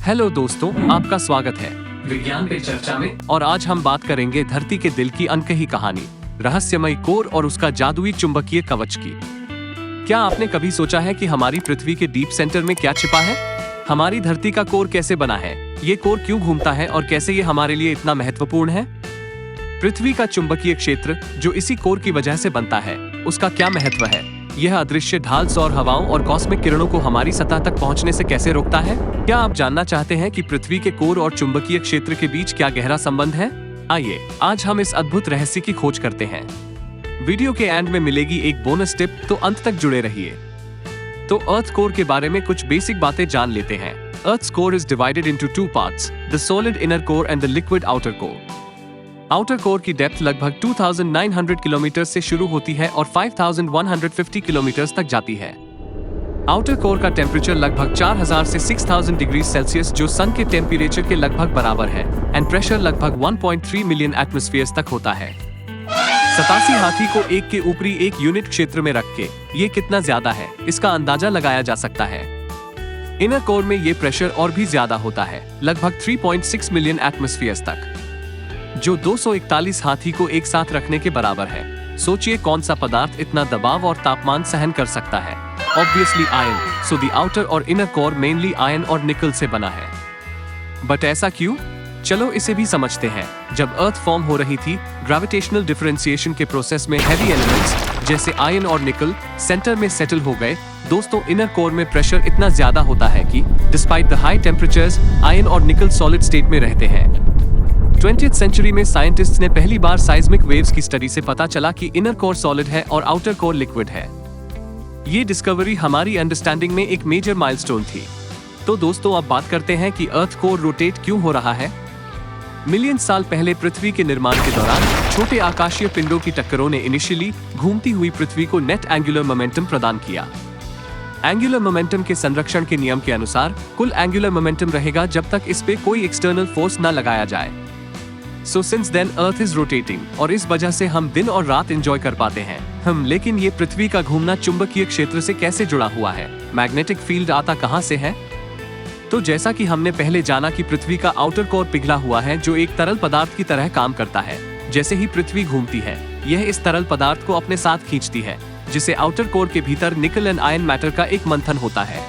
Hello दोस्तों, आपका स्वागत है विज्ञान पे चर्चा में। और आज हम बात करेंगे धरती के दिल की अनकही कहानी, रहस्यमय कोर और उसका जादुई चुंबकीय कवच की। क्या आपने कभी सोचा है कि हमारी पृथ्वी के डीप सेंटर में क्या छिपा है? हमारी धरती का कोर कैसे बना है, ये कोर क्यों घूमता है और कैसे ये हमारे लिए इतना महत्वपूर्ण है? पृथ्वी का चुंबकीय क्षेत्र जो इसी कोर की वजह से बनता है, उसका क्या महत्व है? यह अदृश्य ढाल सौर हवाओं और कॉस्मिक किरणों को हमारी सतह तक पहुंचने से कैसे रोकता है? क्या आप जानना चाहते हैं कि पृथ्वी के कोर और चुंबकीय क्षेत्र के बीच क्या गहरा संबंध है? आइए आज हम इस अद्भुत रहस्य की खोज करते हैं। वीडियो के एंड में मिलेगी एक बोनस टिप, तो अंत तक जुड़े रहिए। तो अर्थ कोर के बारे में कुछ बेसिक बातें जान लेते हैं। Earth's core is divided into two parts, the solid inner core and the liquid outer core. Outer core की डेप्थ लगभग 2900 किलोमीटर से शुरू होती है और 5150 किलोमीटर तक जाती है। आउटर कोर का टेम्परेचर लगभग 4000 से 6000 डिग्री सेल्सियस, जो सन के टेम्परेचर के लगभग बराबर है, एंड प्रेशर लगभग 1.3 मिलियन एटमॉस्फेयर तक होता है। 87 हाथी को एक के ऊपरी एक यूनिट क्षेत्र में रख के ये कितना ज्यादा है, इसका अंदाजा लगाया जा सकता है। इनर कोर में ये प्रेशर और भी ज्यादा होता है, लगभग 3.6 मिलियन एटमॉस्फेयर तक, जो 241 हाथी को एक साथ रखने के बराबर है। सोचिए कौन सा पदार्थ इतना दबाव और तापमान सहन कर सकता है? Obviously iron. So the outer और इनर कोर मेनली आयरन और निकल से बना है। बट ऐसा क्यों? चलो इसे भी समझते हैं। जब अर्थ फॉर्म हो रही थी, ग्रेविटेशनल डिफरेंशिएशन के प्रोसेस में हैवी एलिमेंट्स जैसे आयरन और निकल सेंटर में सेटल हो गए। दोस्तों, इनर कोर में प्रेशर इतना ज्यादा होता है कि despite the high temperatures, iron और निकल सॉलिड स्टेट में रहते हैं। 20th सेंचुरी में साइंटिस्ट्स ने पहली बार साइज्मिक वेव्स की स्टडी से पता चला कि इनर कोर सॉलिड है और आउटर कोर लिक्विड है। ये डिस्कवरी हमारी अंडरस्टैंडिंग में एक मेजर माइलस्टोन थी। तो दोस्तों, अब बात करते हैं कि अर्थ कोर रोटेट क्यों हो रहा है। मिलियन साल पहले पृथ्वी के निर्माण के दौरान छोटे आकाशीय पिंडों की टक्करों ने इनिशियली घूमती हुई पृथ्वी को नेट एंगुलर मोमेंटम प्रदान किया। एंगुलर मोमेंटम के संरक्षण के नियम के अनुसार कुल एंगुलर मोमेंटम रहेगा जब तक इस पे कोई एक्सटर्नल फोर्स न लगाया जाए। So since then Earth is rotating, और इस वजह से हम दिन और रात एंजॉय कर पाते हैं। लेकिन ये पृथ्वी का घूमना चुंबकीय क्षेत्र से कैसे जुड़ा हुआ है? मैग्नेटिक फील्ड आता कहाँ से है? तो जैसा कि हमने पहले जाना कि पृथ्वी का आउटर कोर पिघला हुआ है, जो एक तरल पदार्थ की तरह काम करता है। जैसे ही पृथ्वी घूमती है, यह इस तरल पदार्थ को अपने साथ खींचती है, जिसे आउटर कोर के भीतर निकल एंड आयरन मैटर का एक मंथन होता है।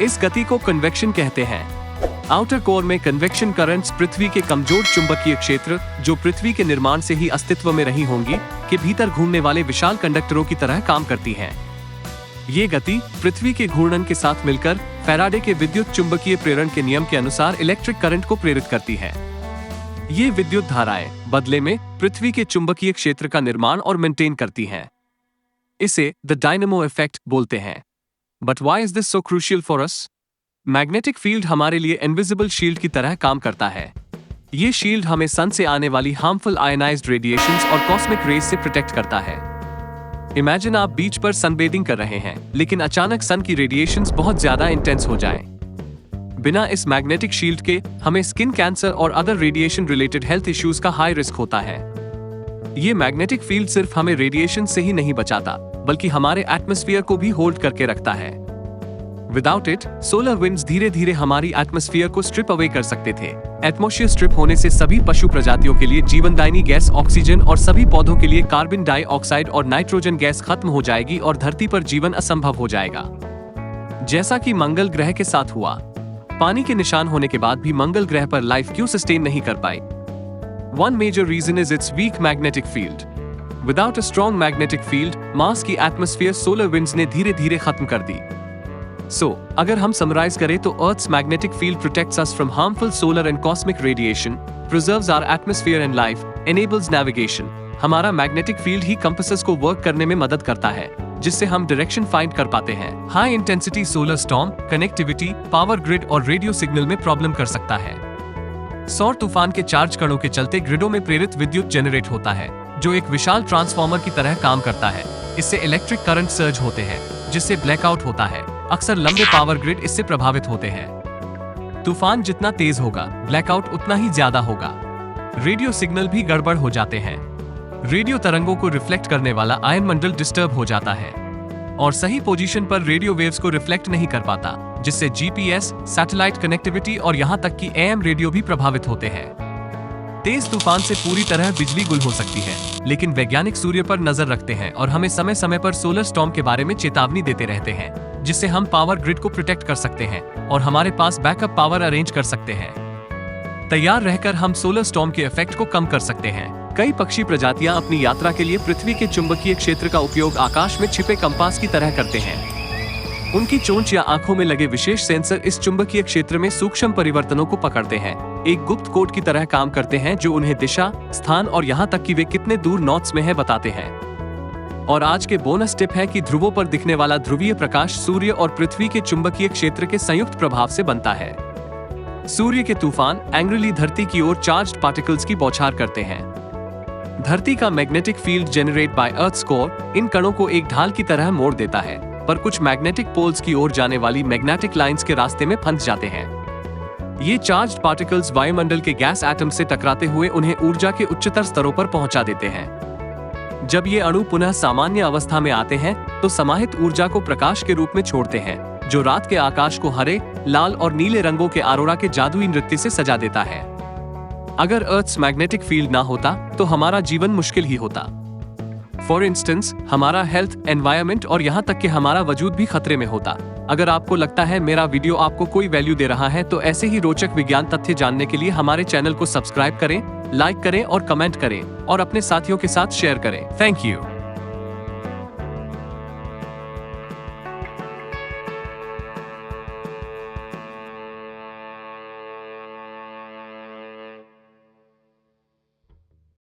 इस गति को कन्वेक्शन कहते हैं। आउटर कोर में कन्वेक्शन करंट्स पृथ्वी के कमजोर चुंबकीय क्षेत्र, जो पृथ्वी के निर्माण से ही अस्तित्व में रही होंगी, के भीतर घूमने वाले विशाल कंडक्टरों की तरह काम करती हैं। ये गति पृथ्वी के घूर्णन के साथ मिलकर फैराडे के विद्युत चुंबकीय प्रेरण के नियम के अनुसार इलेक्ट्रिक करंट को प्रेरित करती है। ये विद्युत धाराएं बदले में पृथ्वी के चुंबकीय क्षेत्र का निर्माण और मेंटेन करती हैं। इसे द डायनेमो इफेक्ट बोलते हैं। But why is this so crucial for us? Magnetic field हमारे लिए इनविजिबल शील्ड की तरह काम करता है। ये शील्ड हमें सन से आने वाली हार्मफुल आयनाइज्ड रेडिएशंस और कॉस्मिक रेज से प्रोटेक्ट करता है। इमेजिन आप बीच पर सनबेदिंग कर रहे हैं, लेकिन अचानक सन की रेडिएशंस बहुत ज्यादा इंटेंस हो जाएं। बिना इस मैग्नेटिक शील्ड के हमें स्किन कैंसर और other radiation related health issues का हाई रिस्क होता है। ये मैग्नेटिक फील्ड सिर्फ हमें रेडिएशन से ही नहीं बचाता, बल्कि हमारे एटमॉस्फेयर को भी होल्ड करके रखता है। विदाउट इट, सोलर विंड्स धीरे धीरे हमारी एटमॉस्फेयर को स्ट्रिप अवे कर सकते थे। एटमॉस्फेयर स्ट्रिप होने से सभी पशु प्रजातियों के लिए जीवनदायिनी गैस ऑक्सीजन और सभी पौधों के लिए कार्बन डाइऑक्साइड और नाइट्रोजन गैस खत्म हो जाएगी और धरती पर जीवन असंभव हो जाएगा। जैसा कि मंगल ग्रह के साथ हुआ। पानी के निशान होने के बाद भी मंगल ग्रह पर लाइफ क्यों सस्टेन नहीं कर पाई? One major reason is its weak magnetic field. Without a strong magnetic field, Mars की एटमॉस्फेयर सोलर विंड्स ने धीरे धीरे खत्म कर दी। अगर हम समराइज करें तो Earth's magnetic field protects us from harmful solar and cosmic radiation, preserves our atmosphere and life, enables navigation. हमारा मैग्नेटिक फील्ड ही कंपासेस को वर्क करने में मदद करता है, जिससे हम डायरेक्शन फाइंड कर पाते हैं। High intensity solar storm connectivity, power grid और रेडियो सिग्नल में प्रॉब्लम कर सकता है। सौर तूफान के चार्ज कणों के चलते ग्रिडों में प्रेरित विद्युत जनरेट होता है, जो एक विशाल ट्रांसफार्मर की तरह काम करता है। इससे इलेक्ट्रिक करंट सर्ज होते हैं, जिससे ब्लैकआउट होता है। अक्सर लंबे पावर ग्रिड इससे प्रभावित होते हैं। तूफान जितना तेज होगा, ब्लैकआउट उतना ही ज्यादा होगा। रेडियो सिग्नल भी गड़बड़ हो जाते हैं। रेडियो तरंगों को रिफ्लेक्ट करने वाला आयन मंडल डिस्टर्ब हो जाता है और सही पोजीशन पर रेडियो वेव्स को रिफ्लेक्ट नहीं कर पाता, जिससे जीपीएस, सैटेलाइट कनेक्टिविटी और यहाँ तक कि एएम रेडियो भी प्रभावित होते हैं। तेज तूफान से पूरी तरह बिजली गुल हो सकती है, लेकिन वैज्ञानिक सूर्य पर नजर रखते हैं और हमें समय समय पर सोलर स्टॉर्म के बारे में चेतावनी देते रहते हैं, जिससे हम पावर ग्रिड को प्रोटेक्ट कर सकते हैं और हमारे पास बैकअप पावर अरेंज कर सकते हैं। तैयार रहकर हम सोलर स्टॉर्म के इफेक्ट को कम कर सकते हैं। कई पक्षी प्रजातियां अपनी यात्रा के लिए पृथ्वी के चुंबकीय क्षेत्र का उपयोग आकाश में छिपे कंपास की तरह करते हैं। उनकी चोंच या आंखों में लगे विशेष सेंसर इस चुंबकीय क्षेत्र में सूक्ष्म परिवर्तनों को पकड़ते हैं, एक गुप्त कोड की तरह काम करते हैं जो उन्हें दिशा, स्थान और यहाँ तक कि वे कितने दूर नॉट्स में है बताते हैं। और आज के बोनस टिप है कि ध्रुवों पर दिखने वाला ध्रुवीय प्रकाश सूर्य और पृथ्वी के चुंबकीय क्षेत्र के संयुक्त प्रभाव से बनता है। सूर्य के तूफान एंग्रीली धरती की ओर चार्ज्ड पार्टिकल्स की बौछार करते हैं। धरती का magnetic field generate by earth's core इन कणों को एक ढाल की तरह मोड़ देता है, पर कुछ मैग्नेटिक पोल्स की ओर जाने वाली मैग्नेटिक लाइंस के रास्ते में फंस जाते हैं। ये चार्ज्ड पार्टिकल्स वायुमंडल के गैस एटम से टकराते हुए उन्हें ऊर्जा के उच्चतर स्तरों पर पहुंचा देते हैं। जब ये अणु पुनः सामान्य अवस्था में आते हैं तो समाहित ऊर्जा को प्रकाश के रूप में छोड़ते हैं, जो रात के आकाश को हरे, लाल और नीले रंगों के ऑरोरा के जादुई नृत्य से सजा देता है। अगर अर्थ्स मैग्नेटिक फील्ड ना होता तो हमारा जीवन मुश्किल ही होता। फॉर इंस्टेंस, हमारा हेल्थ, एनवायरनमेंट और यहाँ तक कि हमारा वजूद भी खतरे में होता। अगर आपको लगता है मेरा वीडियो आपको कोई वैल्यू दे रहा है तो ऐसे ही रोचक विज्ञान तथ्य जानने के लिए हमारे चैनल को सब्सक्राइब करें, लाइक करें और कमेंट करें और अपने साथियों के साथ शेयर करें। Thank you.